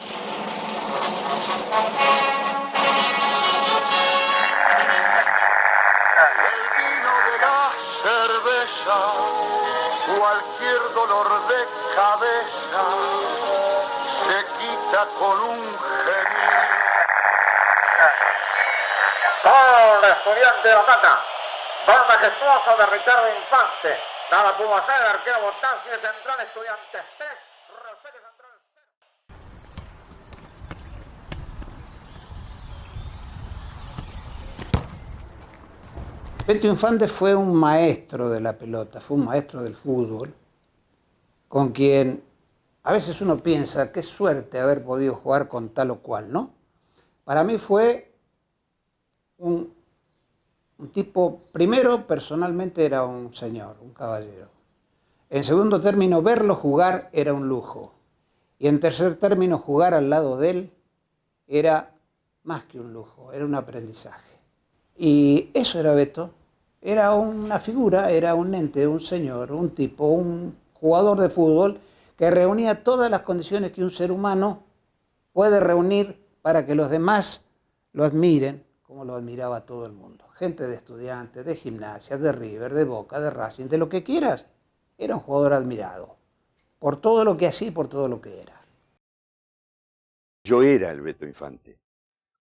El vino de la cerveza, cualquier dolor de cabeza, se quita con un gemido. Gol de Estudiante de La Plata. Gol majestuoso de Ricardo Infante. Nada pudo hacer el arquero Botassi, Central Estudiantes 3, Rosario Central 0. Beto Infante fue un maestro de la pelota, fue un maestro del fútbol, con quien a veces uno piensa, qué suerte haber podido jugar con tal o cual, ¿no? Para mí fue un tipo, primero, personalmente era un señor, un caballero. En segundo término, verlo jugar era un lujo. Y en tercer término, jugar al lado de él era más que un lujo, era un aprendizaje. Y eso era Beto. Era una figura, era un ente, un señor, un tipo, un jugador de fútbol que reunía todas las condiciones que un ser humano puede reunir para que los demás lo admiren, como lo admiraba todo el mundo. Gente de Estudiantes, de Gimnasia, de River, de Boca, de Racing, de lo que quieras, era un jugador admirado, por todo lo que hacía y por todo lo que era. Yo era el Beto Infante.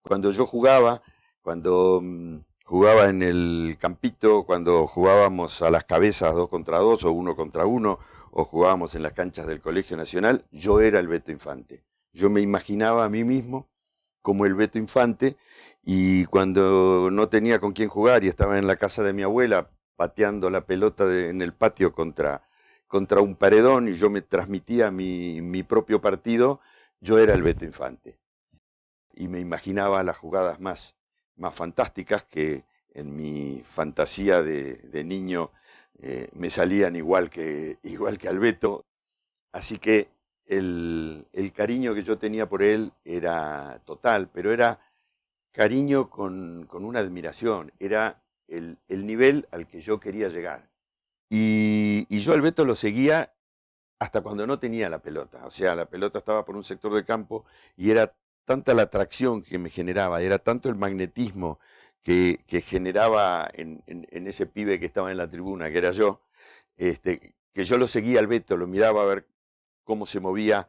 Cuando yo jugaba, cuando jugaba en el campito, cuando jugábamos a las cabezas 2 contra 2 o 1 contra 1, o jugábamos en las canchas del Colegio Nacional, yo era el Beto Infante. Yo me imaginaba a mí mismo como el Beto Infante, y cuando no tenía con quién jugar y estaba en la casa de mi abuela pateando la pelota en el patio contra un paredón y yo me transmitía mi propio partido, yo era el Beto Infante. Y me imaginaba las jugadas más fantásticas que en mi fantasía de niño me salían igual que al Beto. Así que el cariño que yo tenía por él era total, pero era cariño con una admiración, era el nivel al que yo quería llegar. Y yo al Beto lo seguía hasta cuando no tenía la pelota. O sea, la pelota estaba por un sector del campo y era tanta la atracción que me generaba, era tanto el magnetismo que generaba en ese pibe que estaba en la tribuna, que era yo, que yo lo seguía al Beto, lo miraba a ver cómo se movía,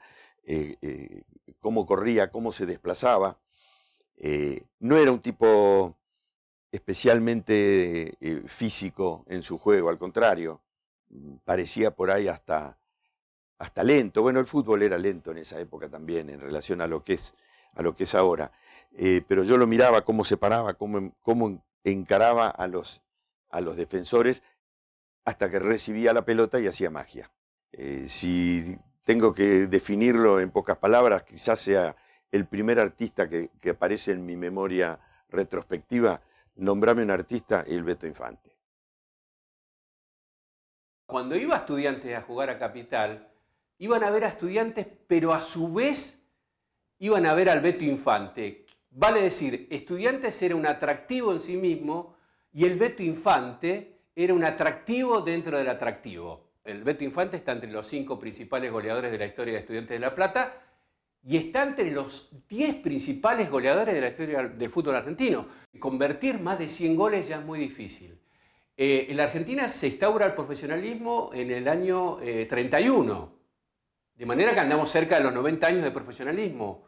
cómo corría, cómo se desplazaba. No era un tipo especialmente físico en su juego, al contrario, parecía por ahí hasta lento. Bueno, el fútbol era lento en esa época también, en relación a lo que es ahora. Pero yo lo miraba cómo se paraba, cómo encaraba a los defensores, hasta que recibía la pelota y hacía magia. Si tengo que definirlo en pocas palabras, quizás sea el primer artista que aparece en mi memoria retrospectiva. Nombrame un artista, el Beto Infante. Cuando iba Estudiantes a jugar a Capital, iban a ver a Estudiantes, pero a su vez iban a ver al Beto Infante. Vale decir, Estudiantes era un atractivo en sí mismo y el Beto Infante era un atractivo dentro del atractivo. El Beto Infante está entre los 5 principales goleadores de la historia de Estudiantes de La Plata y está entre los 10 principales goleadores de la historia del fútbol argentino. Convertir más de 100 goles ya es muy difícil. En la Argentina se instaura el profesionalismo en el año 31, de manera que andamos cerca de los 90 años de profesionalismo.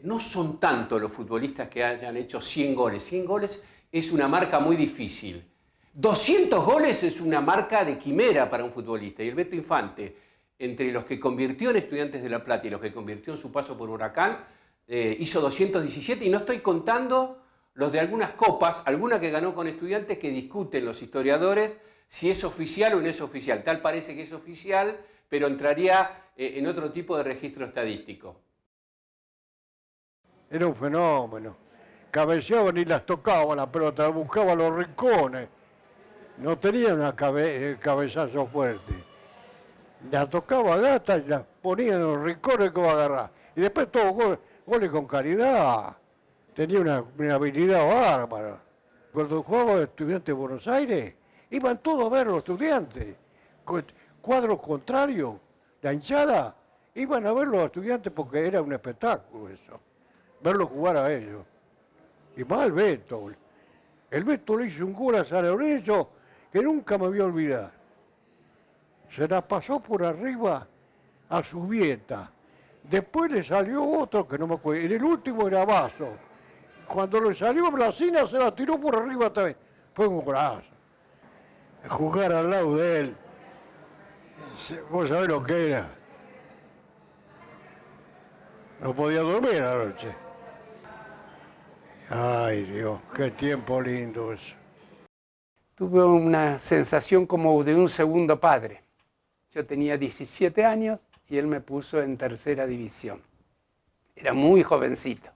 No son tantos los futbolistas que hayan hecho 100 goles. 100 goles es una marca muy difícil. 200 goles es una marca de quimera para un futbolista. Y el Beto Infante, entre los que convirtió en Estudiantes de La Plata y los que convirtió en su paso por Huracán, hizo 217, y no estoy contando los de algunas copas, alguna que ganó con Estudiantes, que discuten los historiadores si es oficial o no es oficial. Tal parece que es oficial, pero entraría en otro tipo de registro estadístico. Era un fenómeno. Cabeceaban y las tocaban la pelota, buscaba los rincones. No tenía cabezazo fuerte. La tocaba gata y la ponía en los rincones que va a agarrar. Y después todos goles con calidad. Tenía una habilidad bárbara. Cuando jugaba Estudiantes de Buenos Aires, iban todos a ver los Estudiantes. Cuadros contrarios, la hinchada, Iban a ver los estudiantes porque era un espectáculo eso, verlos jugar a ellos. Y más el Beto. El Beto le hizo un gol a San Lorenzo que nunca me voy a olvidar. Se la pasó por arriba a Subieta. Después le salió otro que no me acuerdo. En el último era Vaso. Cuando le salió Blasina se la tiró por arriba también. Fue un golazo. Jugar al lado de él. Vos sabés lo que era. No podía dormir a la noche. Ay Dios, qué tiempo lindo eso. Tuve una sensación como de un segundo padre. Yo tenía 17 años y él me puso en tercera división. Era muy jovencito.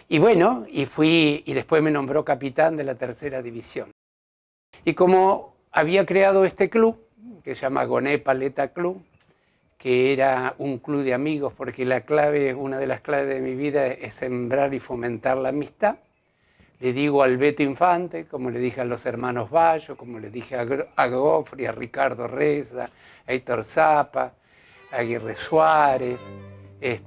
Y bueno, y después me nombró capitán de la tercera división. Y como había creado este club, que se llama Goné Paleta Club, que era un club de amigos, porque una de las claves de mi vida es sembrar y fomentar la amistad. Le digo al Beto Infante, como le dije a los hermanos Bayo, como le dije a Gofri, a Ricardo Reza, a Héctor Zapa, a Aguirre Suárez,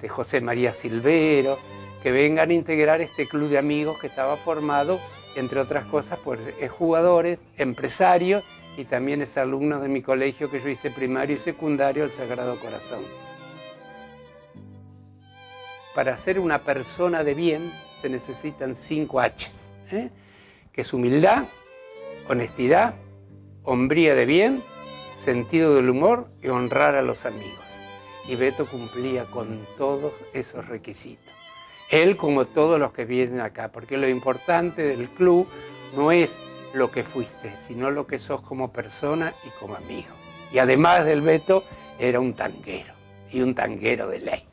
José María Silvero, que vengan a integrar este club de amigos que estaba formado, entre otras cosas, por jugadores, empresarios y también alumnos de mi colegio que yo hice primario y secundario, el Sagrado Corazón. Para ser una persona de bien se necesitan 5 H's, que es humildad, honestidad, hombría de bien, sentido del humor y honrar a los amigos. Y Beto cumplía con todos esos requisitos. Él como todos los que vienen acá, porque lo importante del club no es lo que fuiste, sino lo que sos como persona y como amigo. Y además del Beto, era un tanguero, y un tanguero de ley.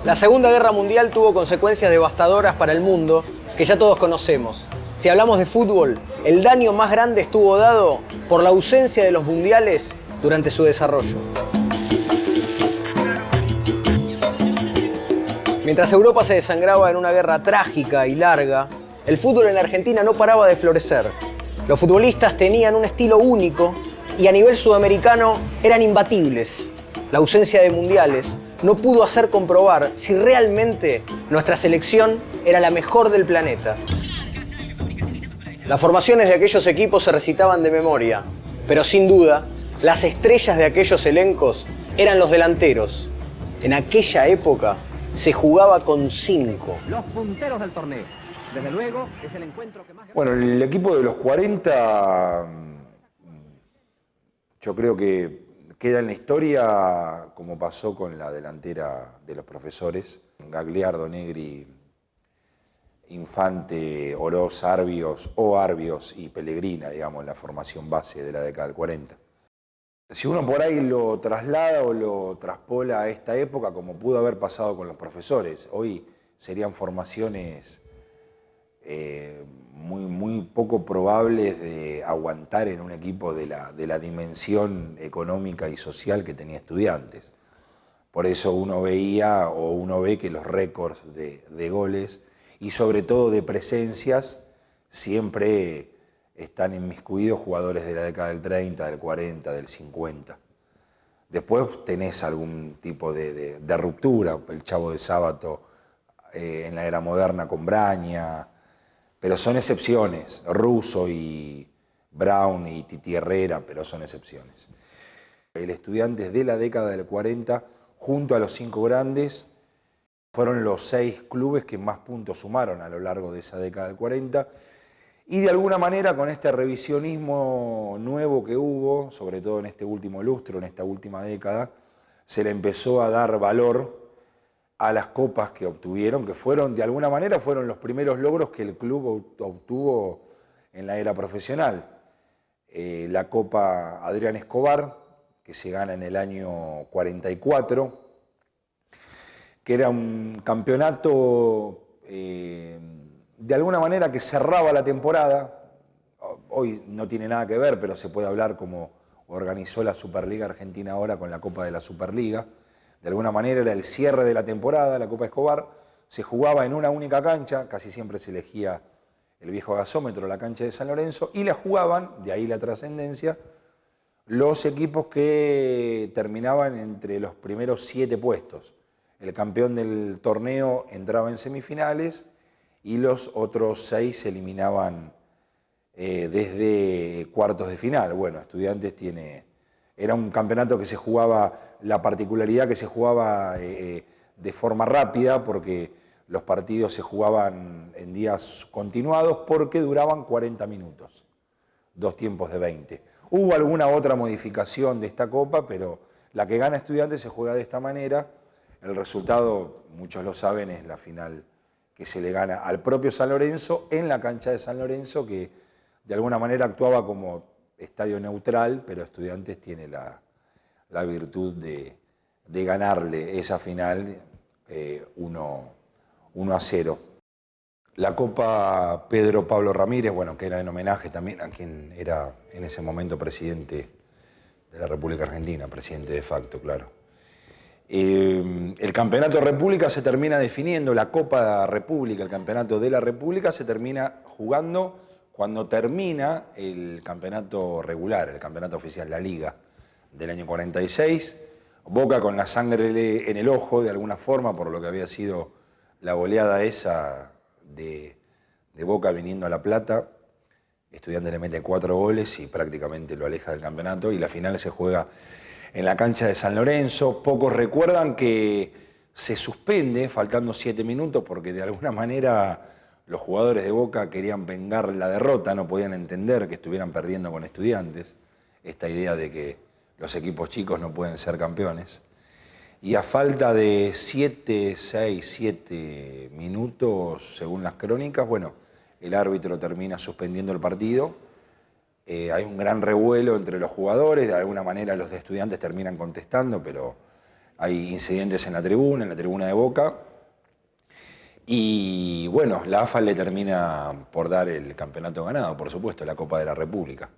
La Segunda Guerra Mundial tuvo consecuencias devastadoras para el mundo que ya todos conocemos. Si hablamos de fútbol, el daño más grande estuvo dado por la ausencia de los mundiales durante su desarrollo. Mientras Europa se desangraba en una guerra trágica y larga, el fútbol en la Argentina no paraba de florecer. Los futbolistas tenían un estilo único y a nivel sudamericano eran imbatibles. La ausencia de mundiales no pudo hacer comprobar si realmente nuestra selección era la mejor del planeta. Las formaciones de aquellos equipos se recitaban de memoria, pero sin duda, las estrellas de aquellos elencos eran los delanteros. En aquella época se jugaba con 5. Los punteros del torneo. Desde luego, es el encuentro que más... Bueno, el equipo de los 40, yo creo que queda en la historia como pasó con la delantera de los profesores. Gagliardo, Negri, Infante, Oroz, Arbios y Pellegrina, digamos, la formación base de la década del 40. Si uno por ahí lo traslada o lo traspola a esta época, como pudo haber pasado con los profesores, hoy serían formaciones muy poco probables de aguantar en un equipo de la dimensión económica y social que tenía Estudiantes. Por eso uno ve que los récords de goles y sobre todo de presencias siempre están inmiscuidos jugadores de la década del 30, del 40, del 50. Después tenés algún tipo de ruptura, el Chavo de Sábato en la era moderna con Braña, pero son excepciones, Russo y Brown y Titi Herrera, pero son excepciones. El Estudiantes de la década del 40, junto a los 5 grandes, fueron los 6 clubes que más puntos sumaron a lo largo de esa década del 40, y de alguna manera con este revisionismo nuevo que hubo, sobre todo en este último lustro, en esta última década, se le empezó a dar valor a las copas que obtuvieron, que fueron, de alguna manera, fueron los primeros logros que el club obtuvo en la era profesional. la Copa Adrián Escobar, que se gana en el año 44, que era un campeonato de alguna manera que cerraba la temporada. Hoy no tiene nada que ver, pero se puede hablar como organizó la Superliga Argentina ahora con la Copa de la Superliga. De alguna manera era el cierre de la temporada, la Copa Escobar. Se jugaba en una única cancha, casi siempre se elegía el viejo gasómetro, la cancha de San Lorenzo, y la jugaban, de ahí la trascendencia, los equipos que terminaban entre los primeros 7 puestos. El campeón del torneo entraba en semifinales y los otros 6 se eliminaban desde cuartos de final. Bueno, Estudiantes era un campeonato que se jugaba, la particularidad que se jugaba de forma rápida, porque los partidos se jugaban en días continuados porque duraban 40 minutos, 2 tiempos de 20. Hubo alguna otra modificación de esta Copa, pero la que gana Estudiantes se juega de esta manera. El resultado, muchos lo saben, es la final que se le gana al propio San Lorenzo en la cancha de San Lorenzo, que de alguna manera actuaba como estadio neutral, pero Estudiantes tiene la virtud de ganarle esa final 1-0. La Copa Pedro Pablo Ramírez, bueno, que era en homenaje también a quien era en ese momento presidente de la República Argentina, presidente de facto, claro. El Campeonato República se termina definiendo, la Copa República, el Campeonato de la República se termina jugando cuando termina el campeonato regular, el campeonato oficial, la Liga del año 46. Boca con la sangre en el ojo de alguna forma por lo que había sido la goleada esa de Boca viniendo a La Plata. Estudiantes le mete 4 goles y prácticamente lo aleja del campeonato, y la final se juega en la cancha de San Lorenzo. Pocos recuerdan que se suspende faltando 7 minutos porque de alguna manera los jugadores de Boca querían vengar la derrota, no podían entender que estuvieran perdiendo con Estudiantes, esta idea de que los equipos chicos no pueden ser campeones. Y a falta de 7 minutos, según las crónicas, bueno, el árbitro termina suspendiendo el partido. Hay un gran revuelo entre los jugadores, de alguna manera los de Estudiantes terminan contestando, pero hay incidentes en la tribuna de Boca. Y bueno, la AFA le termina por dar el campeonato ganado, por supuesto, la Copa de la República.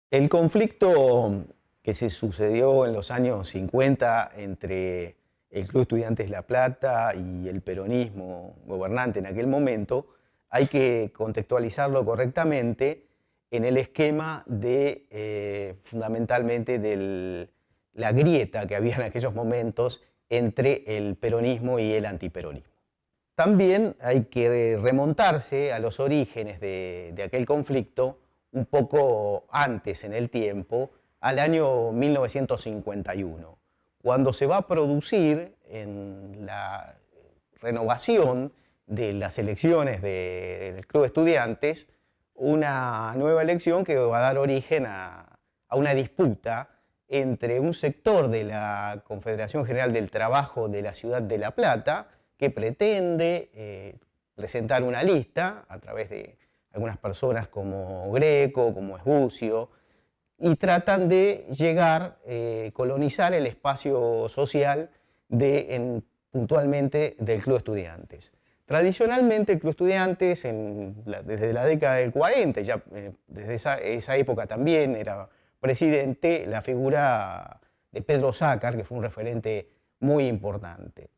El conflicto que se sucedió en los años 50 entre el Club Estudiantes La Plata y el peronismo gobernante en aquel momento, hay que contextualizarlo correctamente en el esquema de, fundamentalmente, de la grieta que había en aquellos momentos entre el peronismo y el antiperonismo. También hay que remontarse a los orígenes de aquel conflicto un poco antes en el tiempo, al año 1951, cuando se va a producir en la renovación de las elecciones del Club de Estudiantes una nueva elección que va a dar origen a una disputa entre un sector de la Confederación General del Trabajo de la ciudad de La Plata, que pretende presentar una lista a través de algunas personas como Greco, como Esbucio, y tratan de llegar, colonizar el espacio social puntualmente del Club Estudiantes. Tradicionalmente el Club Estudiantes, desde la década del 40, ya desde esa época también era presidente la figura de Pedro Ossácar, que fue un referente muy importante.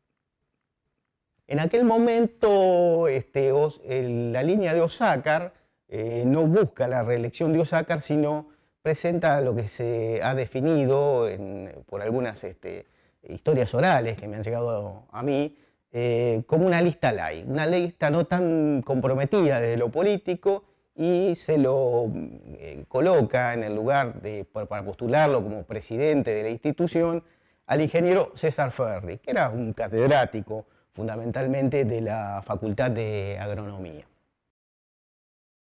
En aquel momento la línea de Ossácar no busca la reelección de Ossácar, sino presenta lo que se ha definido por algunas historias orales que me han llegado a mí como una lista light, una lista no tan comprometida desde lo político, y se lo coloca en el lugar para postularlo como presidente de la institución al ingeniero César Ferri, que era un catedrático fundamentalmente de la Facultad de Agronomía.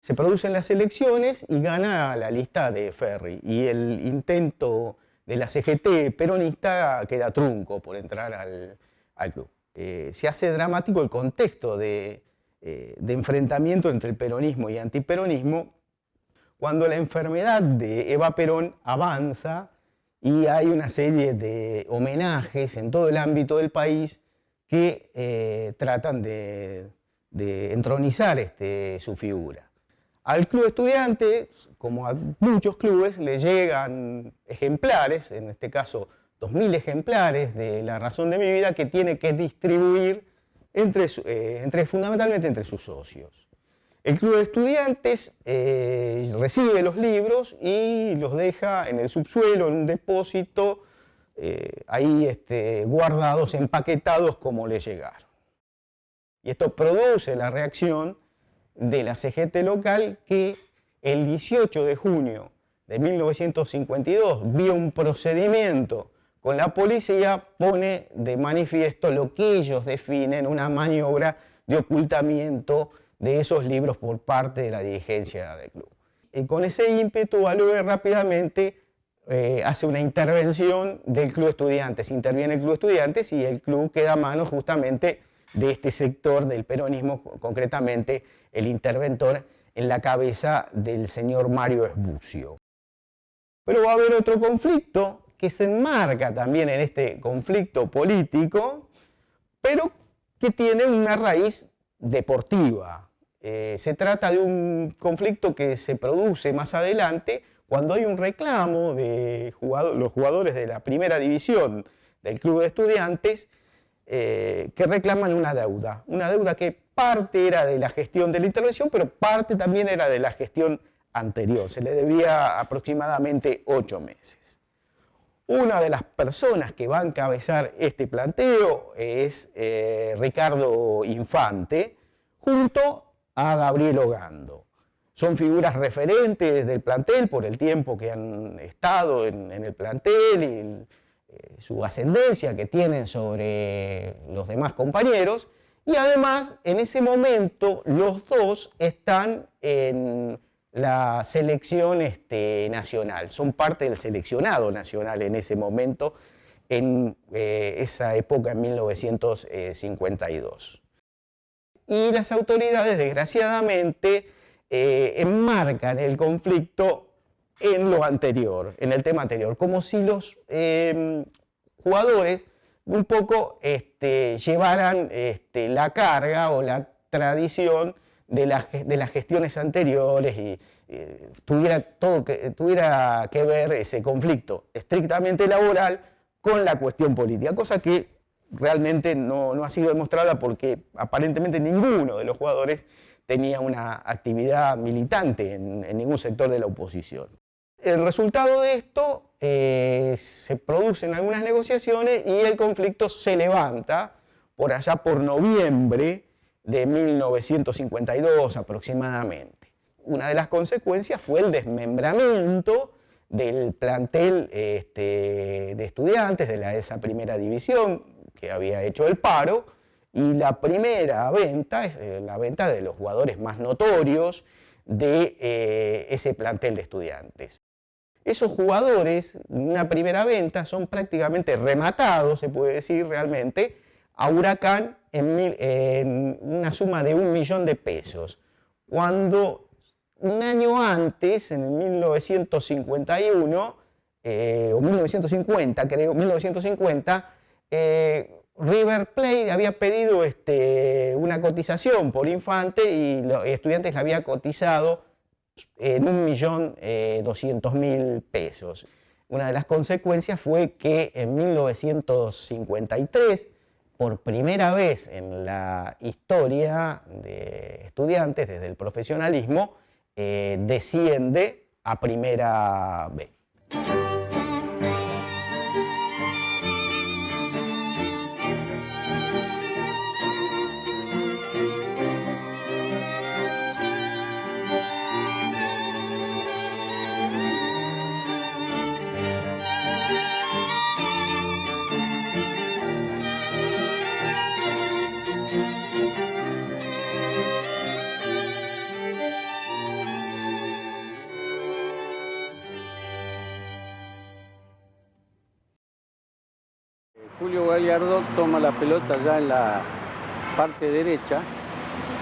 Se producen las elecciones y gana la lista de Ferri, y el intento de la CGT peronista queda trunco por entrar al club. Se hace dramático el contexto de enfrentamiento entre el peronismo y antiperonismo cuando la enfermedad de Eva Perón avanza y hay una serie de homenajes en todo el ámbito del país que tratan de entronizar su figura. Al Club Estudiantes, como a muchos clubes, le llegan ejemplares, en este caso 2000 ejemplares de La razón de mi vida, que tiene que distribuir fundamentalmente entre sus socios. El Club de Estudiantes recibe los libros y los deja en el subsuelo, en un depósito, ahí guardados, empaquetados como le llegaron. Y esto produce la reacción de la CGT local, que el 18 de junio de 1952, vía un procedimiento con la policía, pone de manifiesto lo que ellos definen una maniobra de ocultamiento de esos libros por parte de la dirigencia del club. Y con ese ímpetu, Alvear rápidamente hace una intervención del Club Estudiantes, interviene el Club Estudiantes y el club queda a mano justamente de este sector del peronismo, concretamente el interventor en la cabeza del señor Mario Esbucio. Pero va a haber otro conflicto que se enmarca también en este conflicto político, pero que tiene una raíz deportiva. Se trata de un conflicto que se produce más adelante cuando hay un reclamo de los jugadores de la primera división del Club de Estudiantes que reclaman una deuda que parte era de la gestión de la intervención, pero parte también era de la gestión anterior. Se le debía aproximadamente 8 meses. Una de las personas que va a encabezar este planteo es Ricardo Infante, junto a Gabriel Ogando. Son figuras referentes del plantel por el tiempo que han estado en el plantel y su ascendencia que tienen sobre los demás compañeros. Y además, en ese momento, los dos están en la selección nacional. Son parte del seleccionado nacional en ese momento, en esa época, en 1952. Y las autoridades, desgraciadamente, enmarcan el conflicto en lo anterior, en el tema anterior, como si los jugadores un poco llevaran la carga o la tradición de las gestiones anteriores y tuviera que ver ese conflicto estrictamente laboral con la cuestión política, cosa que realmente no ha sido demostrada porque aparentemente ninguno de los jugadores tenía una actividad militante en ningún sector de la oposición. El resultado de esto se producen algunas negociaciones y el conflicto se levanta por allá por noviembre de 1952 aproximadamente. Una de las consecuencias fue el desmembramiento del plantel de estudiantes de esa primera división que había hecho el paro, y la primera venta es la venta de los jugadores más notorios de ese plantel de estudiantes. Esos jugadores, en una primera venta, son prácticamente rematados, se puede decir realmente, a Huracán en una suma de 1 millón de pesos, cuando un año antes, en 1951, o 1950 creo, 1950, River Plate había pedido una cotización por Infante y los estudiantes la había cotizado en 1.200.000 pesos. Una de las consecuencias fue que en 1953, por primera vez en la historia de estudiantes desde el profesionalismo, desciende a Primera B. Julio Gallardo toma la pelota ya en la parte derecha,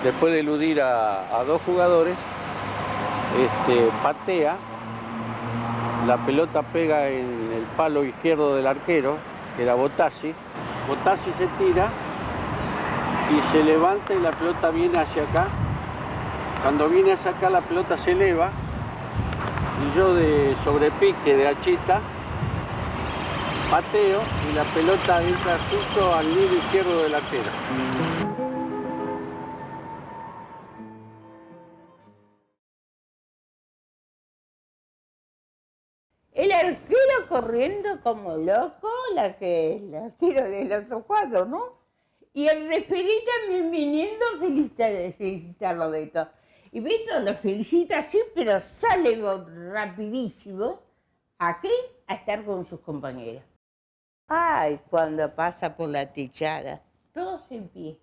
después de eludir a 2 jugadores, patea, la pelota pega en el palo izquierdo del arquero, que era Botassi. Botassi se tira y se levanta y la pelota viene hacia acá. Cuando viene hacia acá la pelota se eleva y yo de sobrepique de hachita pateo y la pelota entra justo al nido izquierdo del arquero. El arquero corriendo como loco, el arquero del otro cuadro, ¿no? Y el referí también viniendo a felicitarlo a Beto. Y Beto lo felicita así, pero sale rapidísimo. ¿A qué? A estar con sus compañeros. Ay, cuando pasa por la techada, todos en pie,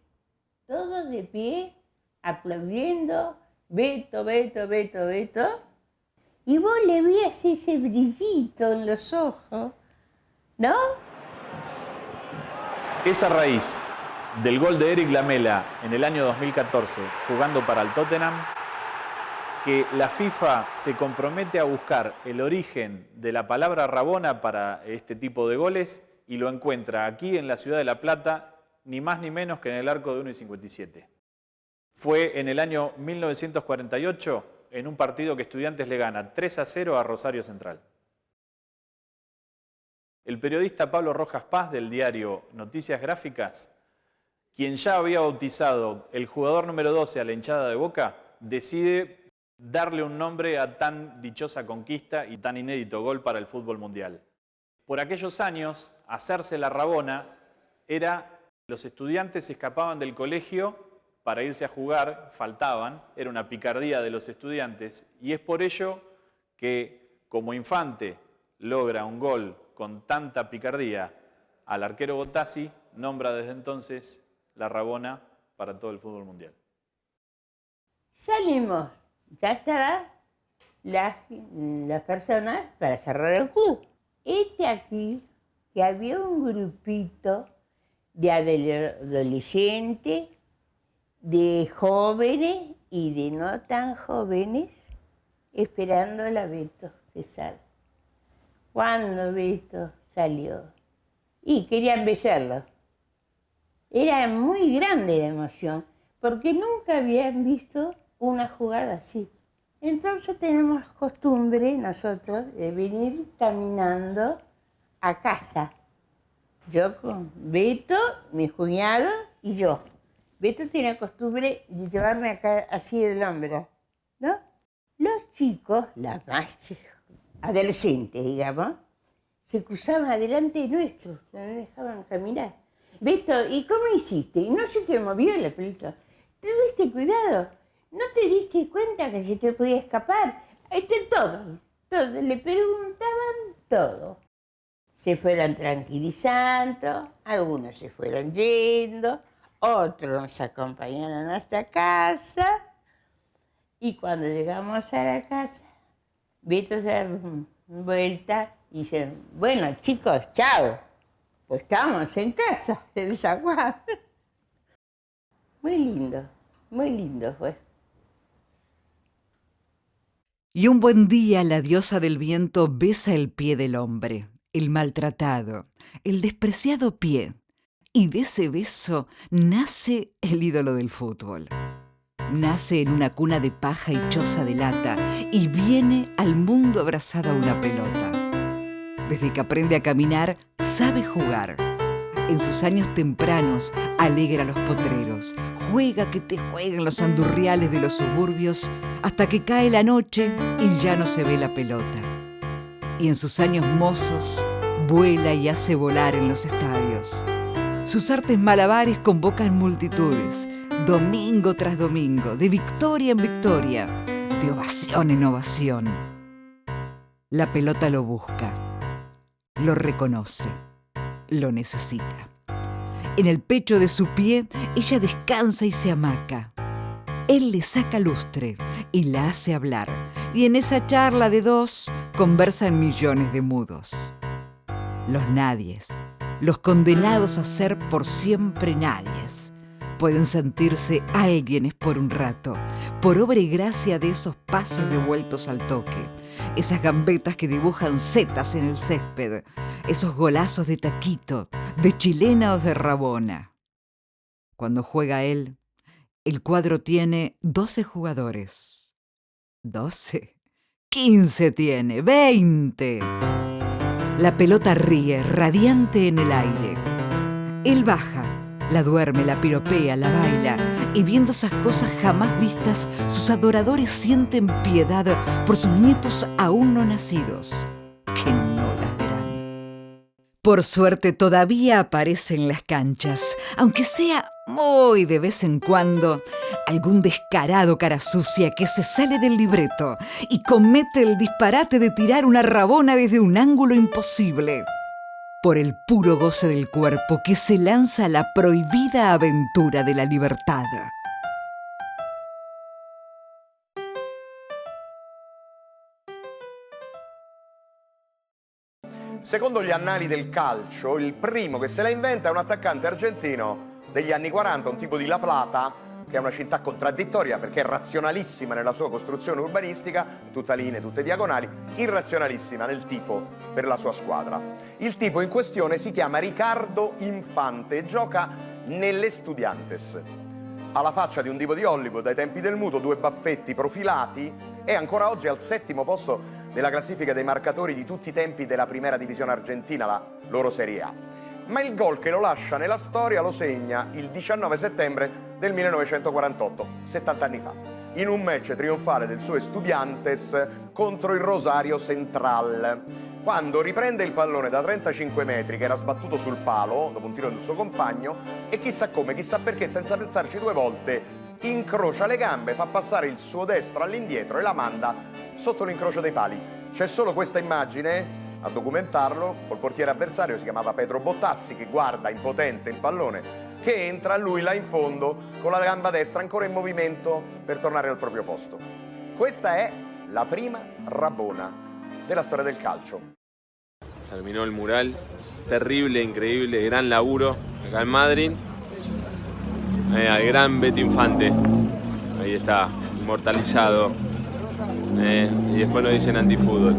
todos de pie, aplaudiendo, Beto, Beto, Beto, Beto. Y vos le veías ese brillito en los ojos, ¿no? Es a raíz del gol de Eric Lamela en el año 2014, jugando para el Tottenham, que la FIFA se compromete a buscar el origen de la palabra Rabona para este tipo de goles y lo encuentra aquí en la ciudad de La Plata, ni más ni menos que en el arco de 1.57. Fue en el año 1948, en un partido que Estudiantes le gana 3-0 a Rosario Central. El periodista Pablo Rojas Paz del diario Noticias Gráficas, quien ya había bautizado el jugador número 12 a la hinchada de Boca, decide darle un nombre a tan dichosa conquista y tan inédito gol para el fútbol mundial. Por aquellos años, hacerse la Rabona era, los estudiantes escapaban del colegio para irse a jugar, faltaban, era una picardía de los estudiantes, y es por ello que, como Infante logra un gol con tanta picardía al arquero Botassi, nombra desde entonces la Rabona para todo el fútbol mundial. Salimos, ya estarán las personas para cerrar el club. Aquí, que había un grupito de adolescentes, de jóvenes y de no tan jóvenes, esperando a Beto que salga. Cuando Beto salió, y querían besarlo. Era muy grande la emoción, porque nunca habían visto una jugada así. Entonces tenemos costumbre nosotros de venir caminando a casa. Yo con Beto, mi cuñado y yo. Beto tiene costumbre de llevarme acá así del hombro, ¿no? Los chicos, las más adolescentes, digamos, se cruzaban adelante nuestro, no dejaban caminar. Beto, ¿y cómo hiciste? ¿No se te movió la pelota? ¿Tuviste cuidado? ¿No te diste cuenta que se te podía escapar? Todo, le preguntaban todo. Se fueron tranquilizando, algunos se fueron yendo, otros nos acompañaron hasta casa. Y cuando llegamos a la casa, Beto se da vuelta y dice, bueno chicos, chao, pues estamos en casa, el zaguán. Muy lindo fue. Y un buen día la diosa del viento besa el pie del hombre, el maltratado, el despreciado pie. Y de ese beso nace el ídolo del fútbol. Nace en una cuna de paja y choza de lata y viene al mundo abrazado a una pelota. Desde que aprende a caminar, sabe jugar. En sus años tempranos, alegra a los potreros. Juega que te jueguen los andurriales de los suburbios hasta que cae la noche y ya no se ve la pelota. Y en sus años mozos, vuela y hace volar en los estadios. Sus artes malabares convocan multitudes, domingo tras domingo, de victoria en victoria, de ovación en ovación. La pelota lo busca, lo reconoce, lo necesita. En el pecho de su pie, ella descansa y se hamaca. Él le saca lustre y la hace hablar, y en esa charla de dos conversan millones de mudos. Los nadies, los condenados a ser por siempre nadies, pueden sentirse alguienes por un rato, por obra y gracia de esos pases devueltos al toque, esas gambetas que dibujan setas en el césped, esos golazos de taquito, de chilena o de rabona. Cuando juega él, el cuadro tiene 12 jugadores. 12, 15 tiene, 20. La pelota ríe, radiante en el aire. Él baja, la duerme, la piropea, la baila, y viendo esas cosas jamás vistas, sus adoradores sienten piedad por sus nietos aún no nacidos, que no las verán. Por suerte todavía aparece en las canchas, aunque sea muy de vez en cuando, algún descarado cara sucia que se sale del libreto y comete el disparate de tirar una rabona desde un ángulo imposible, por el puro goce del cuerpo que se lanza a la prohibida aventura de la libertad. Secondo gli annali del calcio, il primo che se la inventa è un attaccante argentino degli anni 40, un tipo di La Plata, che è una città contraddittoria perché è razionalissima nella sua costruzione urbanistica, tutta linee, tutte diagonali, irrazionalissima nel tifo per la sua squadra. Il tipo in questione si chiama Ricardo Infante e gioca nell'Estudiantes. Ha la faccia di un divo di Hollywood ai tempi del muto, 2 baffetti profilati, e ancora oggi al 7° posto della classifica dei marcatori di tutti i tempi della Primera Divisione Argentina, la loro Serie A. Ma il gol che lo lascia nella storia lo segna il 19 settembre del 1948, 70 anni fa, in un match trionfale del suo Estudiantes contro il Rosario Central, quando riprende il pallone da 35 metri che era sbattuto sul palo dopo un tiro del suo compagno e chissà come, chissà perché, senza pensarci 2 volte, incrocia le gambe, fa passare il suo destro all'indietro e la manda sotto l'incrocio dei pali. C'è solo questa immagine a documentarlo, col portiere avversario, si chiamava Pedro Bottazzi, che guarda impotente il pallone che entra, lui là in fondo con la gamba destra ancora in movimento per tornare al proprio posto. Questa è la prima rabona della storia del calcio. Terminó el mural, terrible, increíble, gran laburo acá en Madrid. Al gran Beto Infante, ahí está, inmortalizado. Y después lo dicen antifútbol.